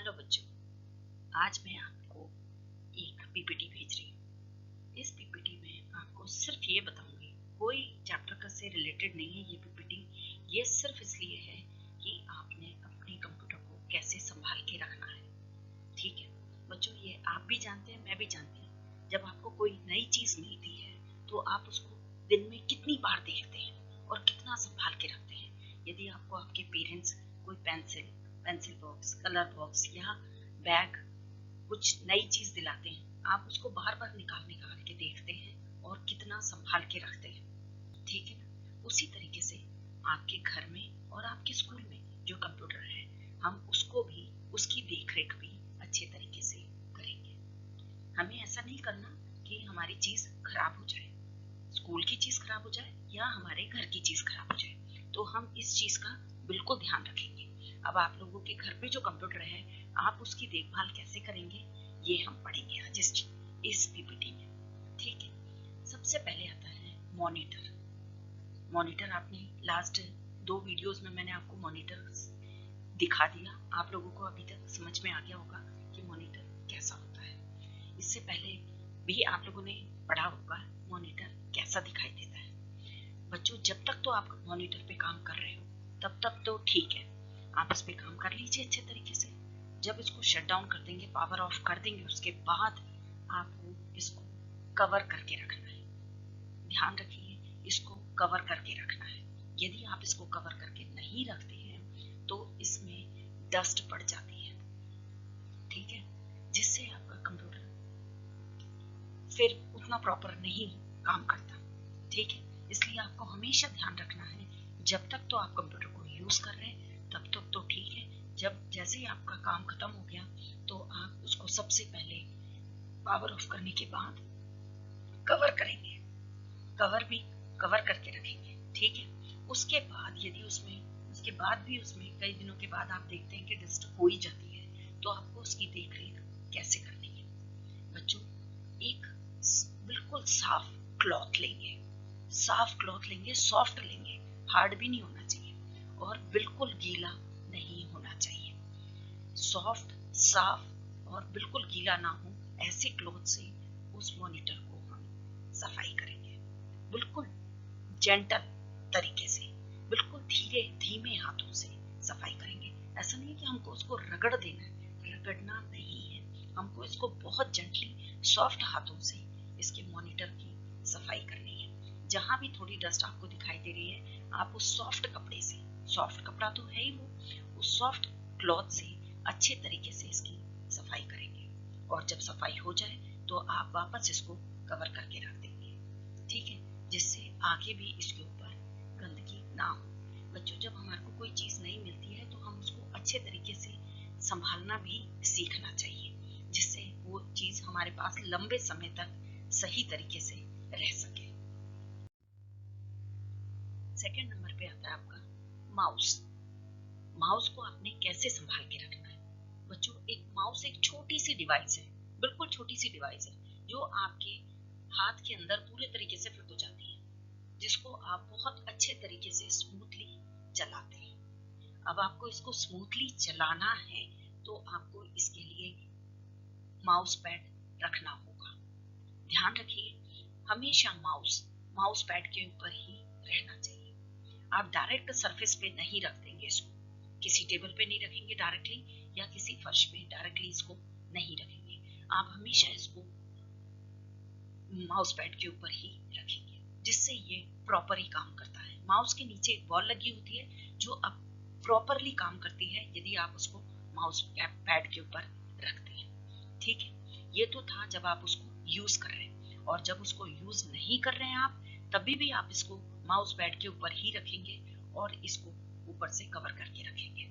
Hello बच्चों, आज मैं आपको एक पीपीटी भेज रही हूँ। इस पीपीटी में आपको सिर्फ ये बताऊंगी, कोई चैप्टर का से रिलेटेड नहीं है ये पीपीटी। ये सिर्फ इसलिए है कि आपने अपने कंप्यूटर को कैसे संभाल के रखना है। ठीक है बच्चों, ये आप भी जानते हैं, मैं भी जानती हूँ। जब आपको कोई नई चीज मिलती है तो आप उसको दिन में कितनी बार देखते हैं और कितना संभाल के रखते हैं। यदि आपको आपके पेरेंट्स कोई पेंसिल बॉक्स, कलर बॉक्स या बैग कुछ नई चीज दिलाते हैं, आप उसको बार बार निकाल के देखते हैं और कितना संभाल के रखते हैं। ठीक है ना? उसी तरीके से आपके घर में और आपके स्कूल में जो कंप्यूटर है, हम उसको भी, उसकी देखरेख भी अच्छे तरीके से करेंगे। हमें ऐसा नहीं करना कि हमारी चीज खराब हो जाए, स्कूल की चीज खराब हो जाए या हमारे घर की चीज खराब हो जाए। तो हम इस चीज का बिल्कुल ध्यान रखेंगे। अब आप लोगों के घर पे जो कंप्यूटर है, आप उसकी देखभाल कैसे करेंगे, ये हम पढ़ेंगे आज इस पीपीटी में। ठीक है, सबसे पहले आता है मॉनिटर। मॉनिटर आपने लास्ट 2 वीडियोस में मैंने आपको मॉनिटर दिखा दिया। आप लोगों को अभी तक समझ में आ गया होगा कि मॉनिटर कैसा होता है। इससे पहले भी आप लोगों ने पढ़ा होगा मॉनिटर कैसा दिखाई देता है। बच्चों, जब तक तो आप मॉनिटर पे काम कर रहे हो तब तक तो ठीक है, आप इस पे काम कर लीजिए अच्छे तरीके से। जब इसको शट डाउन कर देंगे, पावर ऑफ कर देंगे, उसके बाद आपको इसको कवर करके रखना है। ध्यान रखिए, इसको कवर करके रखना है। यदि आप इसको कवर करके नहीं रखते हैं तो इसमें डस्ट पड़ जाती है। ठीक है, जिससे आपका कंप्यूटर फिर उतना प्रॉपर नहीं काम करता। ठीक है, इसलिए आपको हमेशा ध्यान रखना है, जब तक तो आप कंप्यूटर को यूज कर रहे हैं तब तक तो ठीक है। जब जैसे ही आपका काम खत्म हो गया तो आप उसको सबसे पहले पावर ऑफ करने के बाद कवर करेंगे, कवर भी कवर करके रखेंगे। ठीक है, उसके बाद यदि उसके बाद भी उसमें कई दिनों के बाद आप देखते हैं कि डस्ट हो ही जाती है, तो आपको उसकी देखरेख कैसे करनी है। बच्चों, एक बिल्कुल साफ क्लॉथ लेंगे, सॉफ्ट लेंगे, हार्ड भी नहीं होना चाहिए और बिल्कुल गीला नहीं होना चाहिए। सॉफ्ट, साफ और बिल्कुल गीला ना हो, ऐसे क्लॉथ से उस मॉनिटर को हम सफाई करेंगे। बिल्कुल जेंटल तरीके से, बिल्कुल धीरे धीमे हाथों से सफाई करेंगे। ऐसा नहीं है कि हमको उसको रगड़ देना है, रगड़ना नहीं है, हमको इसको बहुत जेंटली सॉफ्ट हाथों से इसके मॉनिटर की सफाई करनी है। जहां भी थोड़ी डस्ट आपको दिखाई दे रही है, आप उस सॉफ्ट कपड़े से, सॉफ्ट कपड़ा तो है ही वो, उस सॉफ्ट क्लॉथ से अच्छे तरीके से इसकी सफाई करेंगे। और जब सफाई हो जाए तो आप वापस इसको कवर करके रख देंगे। ठीक है, जिससे आगे भी इसके ऊपर गंदगी ना हो। बच्चों, जब हमारे को कोई चीज नहीं मिलती है तो हम उसको अच्छे तरीके से संभालना भी सीखना चाहिए, जिससे वो चीज हमारे पास लंबे समय तक सही तरीके से रह सके। सेकंड नंबर पे आता है आपका माउस। माउस को आपने कैसे संभाल के रखना है। बच्चों, एक माउस एक छोटी सी डिवाइस है, बिल्कुल छोटी सी डिवाइस है, जो आपके हाथ के अंदर पूरे तरीके से फिट हो जाती है, जिसको आप बहुत अच्छे तरीके से स्मूथली चलाते हैं। अब आपको इसको स्मूथली चलाना है तो आपको इसके लिए माउस पैड रखना होगा। ध्यान रखिए, हमेशा माउस पैड के ऊपर ही रहना चाहिए। आप डायरेक्ट सरफेस पे नहीं रख देंगे इसको, किसी टेबल पे नहीं रखेंगे डायरेक्टली, या किसी फर्श पे डायरेक्टली इसको नहीं रखेंगे। आप हमेशा इसको माउस पैड के ऊपर ही रखेंगे, जिससे ये प्रॉपर ही काम करता है। माउस के नीचे एक बॉल लगी होती है जो अब प्रॉपरली काम करती है यदि आप उसको माउस पैड के ऊपर रखते हैं। ठीक है, ये तो था जब आप उसको यूज कर रहे हैं, और जब उसको यूज नहीं कर रहे हैं आप, तभी भी आप इसको माउस पैड के ऊपर ही रखेंगे और इसको ऊपर से कवर करके रखेंगे।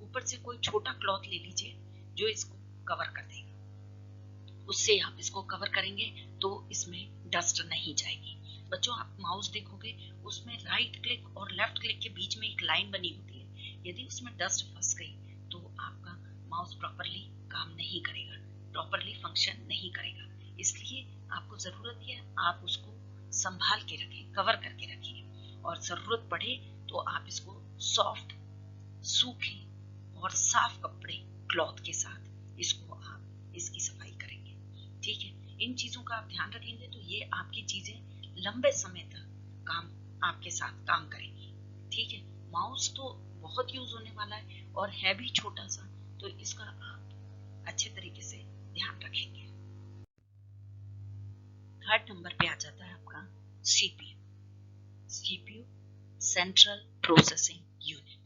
ऊपर से कोई छोटा क्लॉथ ले लीजिए जो इसको कवर कर देगा, उससे आप इसको कवर करेंगे तो इसमें डस्ट नहीं जाएगी। बच्चों, आप माउस देखोगे, उसमें राइट क्लिक और लेफ्ट क्लिक के बीच में एक लाइन बनी होती है। यदि उसमें डस्ट फंस गई तो आपका माउस प्रॉपरली काम नहीं करेगा, प्रॉपरली फंक्शन नहीं करेगा। इसलिए आपको जरूरत है आप उसको संभाल के रखें, कवर करके रखिए, और जरूरत पड़े तो आप इसको सॉफ्ट, सूखे और साफ कपड़े क्लॉथ के साथ इसको आप इसकी सफाई करेंगे। ठीक है, इन चीजों का आप ध्यान रखेंगे तो ये आपकी चीजें लंबे समय तक काम आपके साथ काम करेंगी। ठीक है, माउस तो बहुत यूज होने वाला है और है भी छोटा सा, तो इसका आप अच्छे तरीके से ध्यान रखेंगे। थर्ड नंबर पे आ जाता है आपका CPU. CPU central processing unit,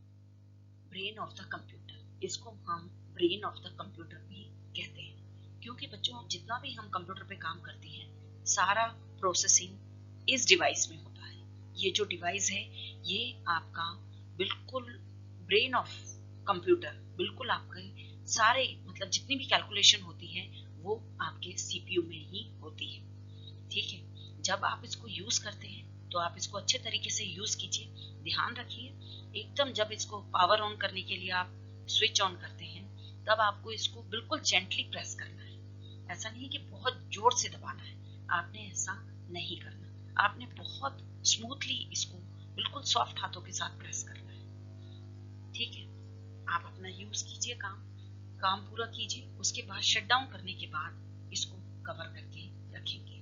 brain of the computer. इसको हम ब्रेन ऑफ द कंप्यूटर भी कहते हैं, क्योंकि बच्चों जितना भी हम कंप्यूटर पे काम करते हैं सारा प्रोसेसिंग इस डिवाइस में होता है। ये जो डिवाइस है ये आपका बिल्कुल ब्रेन ऑफ कंप्यूटर, बिल्कुल आपके सारे मतलब जितनी भी कैलकुलेशन होती है वो आपके सीपीयू में ही होती है। ठीक है, जब आप इसको यूज करते हैं तो आप इसको अच्छे तरीके से यूज कीजिए। ध्यान रखिए एकदम जब इसको पावर ऑन करने के लिए आप स्विच ऑन करते हैं तब आपको इसको बिल्कुल जेंटली प्रेस करना है। ऐसा नहीं कि बहुत जोर से दबाना है, आपने ऐसा नहीं करना। आपने बहुत स्मूथली इसको बिल्कुल सॉफ्ट हाथों के साथ प्रेस करना है। ठीक है, आप अपना यूज कीजिए, काम पूरा कीजिए। उसके बाद शट डाउन करने के बाद इसको कवर करके रखेंगे।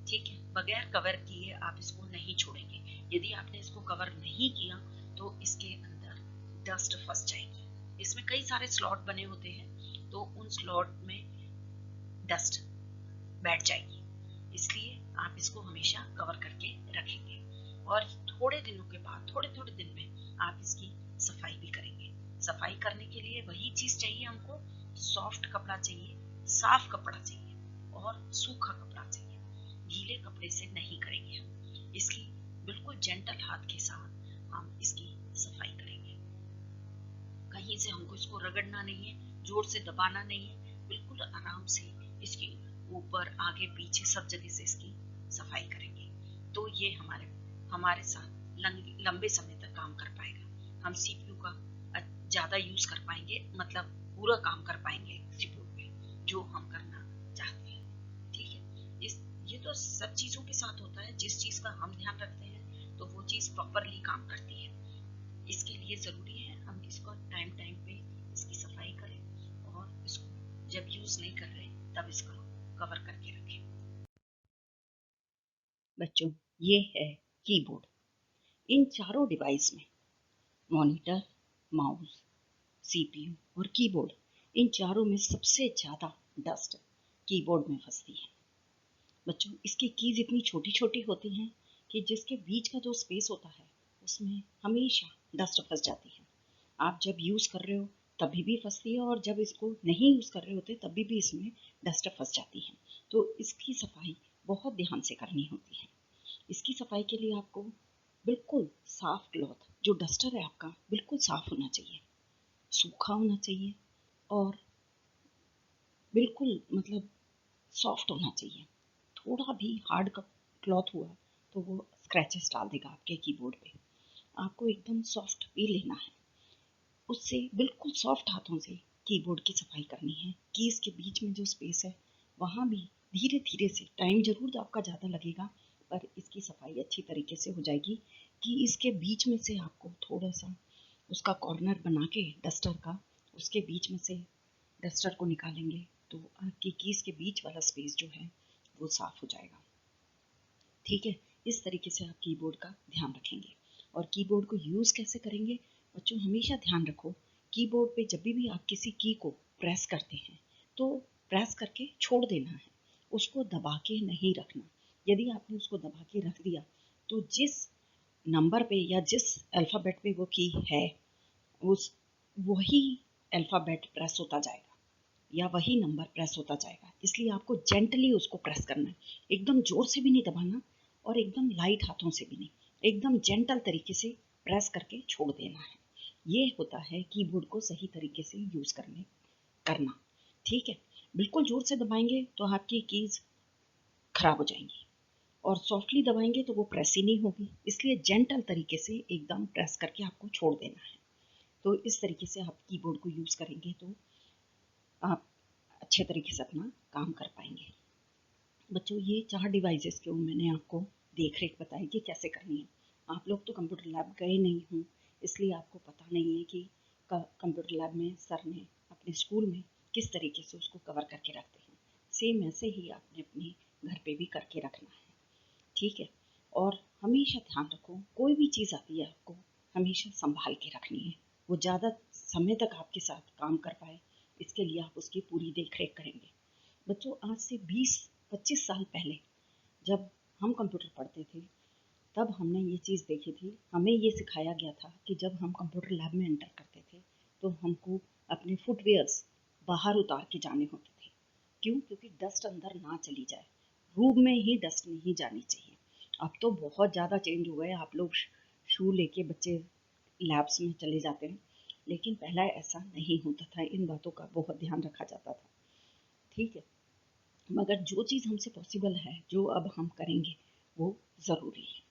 ठीक है, बगैर कवर किए आप इसको नहीं छोड़ेंगे। यदि आपने इसको कवर नहीं किया तो इसके अंदर डस्ट फंस जाएगी। इसमें कई सारे स्लॉट बने होते हैं तो उन स्लॉट में डस्ट बैठ जाएगी, इसलिए आप इसको हमेशा कवर करके रखेंगे। और थोड़े दिनों के बाद थोड़े थोड़े दिन में आप इसकी सफाई भी करेंगे। सफाई करने के लिए वही चीज चाहिए हमको, सॉफ्ट कपड़ा चाहिए, साफ कपड़ा चाहिए और सूखा कपड़ा चाहिए। गीले कपड़े से नहीं करेंगे हम इसकी, बिल्कुल जेंटल हाथ के साथ हम इसकी सफाई करेंगे। कहीं से हमको इसको रगड़ना नहीं है, जोर से दबाना नहीं है, बिल्कुल आराम से इसकी ऊपर आगे पीछे सब जगह से इसकी सफाई करेंगे। तो ये हमारे साथ लंबे समय तक काम कर पाएगा। हम सीपीयू का ज्यादा यूज कर पाएंगे, मतलब पूरा काम कर पाएंगे सीपीयू पे जो हम करना चाहते हैं। ठीक है, ये तो सब चीजों के साथ होता है। जिस चीज का हम ध्यान रखते हैं तो वो चीज प्रॉपरली काम करती है। इसके लिए जरूरी है हम इसको टाइम टाइम पे इसकी सफाई करें और इसको जब यूज नहीं कर रहे तब इसको कवर करके रखें। बच्चों ये है कीबोर्ड। इन चारों डिवाइस में मॉनिटर, माउस, सीपीयू और कीबोर्ड, इन चारों में सबसे ज्यादा डस्ट कीबोर्ड में फंसती है। बच्चों इसकी कीज इतनी छोटी छोटी होती हैं कि जिसके बीच का जो स्पेस होता है उसमें हमेशा डस्ट फंस जाती है। आप जब यूज कर रहे हो तभी भी फंसती है और जब इसको नहीं यूज कर रहे होते तभी भी इसमें डस्ट फंस जाती है। तो इसकी सफाई बहुत ध्यान से करनी होती है। इसकी सफाई के लिए आपको बिल्कुल साफ क्लॉथ, जो डस्टर है आपका बिल्कुल साफ होना चाहिए, सूखा होना चाहिए और बिल्कुल मतलब सॉफ्ट होना चाहिए। थोड़ा भी हार्ड क्लॉथ हुआ तो वो स्क्रैचेस डाल देगा आपके कीबोर्ड पे। आपको एकदम सॉफ्ट भी लेना है, उससे बिल्कुल सॉफ्ट हाथों से कीबोर्ड की सफाई करनी है। कीज के बीच में जो स्पेस है वहाँ भी धीरे धीरे से, टाइम जरूर आपका ज़्यादा लगेगा पर इसकी सफाई अच्छी तरीके से हो जाएगी। कि इसके बीच में से आपको थोड़ा सा उसका कॉर्नर बना के डस्टर का, उसके बीच में से डस्टर को निकालेंगे तो आपकी कीज के बीच वाला स्पेस जो है वो साफ हो जाएगा। ठीक है, इस तरीके से आप कीबोर्ड का ध्यान रखेंगे। और कीबोर्ड को यूज़ कैसे करेंगे बच्चों, हमेशा ध्यान रखो कीबोर्ड पे जब भी आप किसी की को प्रेस करते हैं तो प्रेस करके छोड़ देना है, उसको दबा के नहीं रखना। यदि आपने उसको दबा के रख दिया तो जिस नंबर पे या जिस अल्फ़ाबेट पे वो की है उस वही अल्फ़ाबेट प्रेस होता जाएगा या वही नंबर प्रेस होता जाएगा। इसलिए आपको जेंटली उसको प्रेस करना है, एकदम जोर से भी नहीं दबाना और एकदम लाइट हाथों से भी नहीं, एकदम जेंटल तरीके से प्रेस करके छोड़ देना है। ये होता है कीबोर्ड को सही तरीके से यूज करना। ठीक है, बिल्कुल जोर से दबाएंगे तो आपकी कीज खराब हो जाएंगी और सॉफ्टली दबाएंगे तो वो प्रेस ही नहीं होगी। इसलिए जेंटल तरीके से एकदम प्रेस करके आपको छोड़ देना है। तो इस तरीके से आप कीबोर्ड को यूज करेंगे तो आप अच्छे तरीके से अपना काम कर पाएंगे। बच्चों ये 4 डिवाइसेस के मैंने आपको देख रेख बताई कि कैसे करनी है। आप लोग तो कंप्यूटर लैब गए नहीं हों इसलिए आपको पता नहीं है कि कंप्यूटर लैब में सर ने अपने अपने स्कूल में किस तरीके से उसको कवर करके रखते हैं, सेम ऐसे ही आपने अपने घर पे भी करके रखना है, ठीक है। और हमेशा ध्यान रखो, कोई भी चीज़ आती है आपको हमेशा संभाल के रखनी है, वो ज़्यादा समय तक आपके साथ काम कर पाए, इसके लिए आप उसकी पूरी देख रेख करेंगे। बच्चों, आज से 20-25 साल पहले जब हम कंप्यूटर पढ़ते थे, तब हमने ये चीज़ देखी थी, हमें ये सिखाया गया था कि जब हम कंप्यूटर लैब में एंटर करते थे तो हमको अपने फुटवेयर्स बाहर उतार के जाने होते थे। क्यों? क्योंकि डस्ट अंदर ना चली जाए, रूम में ही डस्ट नहीं जानी चाहिए। अब तो बहुत ज़्यादा चेंज हुआ है, आप लोग शू लेके बच्चे लैब्स में चले जाते हैं, लेकिन पहला ऐसा नहीं होता था, इन बातों का बहुत ध्यान रखा जाता था, ठीक है। मगर जो चीज़ हमसे पॉसिबल है, जो अब हम करेंगे, वो ज़रूरी है,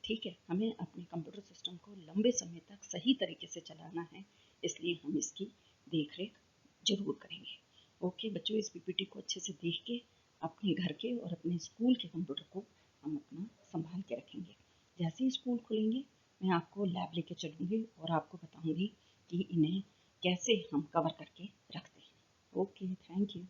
ठीक है। हमें अपने कंप्यूटर सिस्टम को लंबे समय तक सही तरीके से चलाना है, इसलिए हम इसकी देख रेख जरूर करेंगे। ओके बच्चों, इस पीपीटी को अच्छे से देख के अपने घर के और अपने स्कूल के कंप्यूटर को हम अपना संभाल के रखेंगे। जैसे ही स्कूल खुलेंगे मैं आपको लैब लेके चलूँगी और आपको बताऊँगी कि इन्हें कैसे हम कवर करके रखते हैं। Okay, thank you.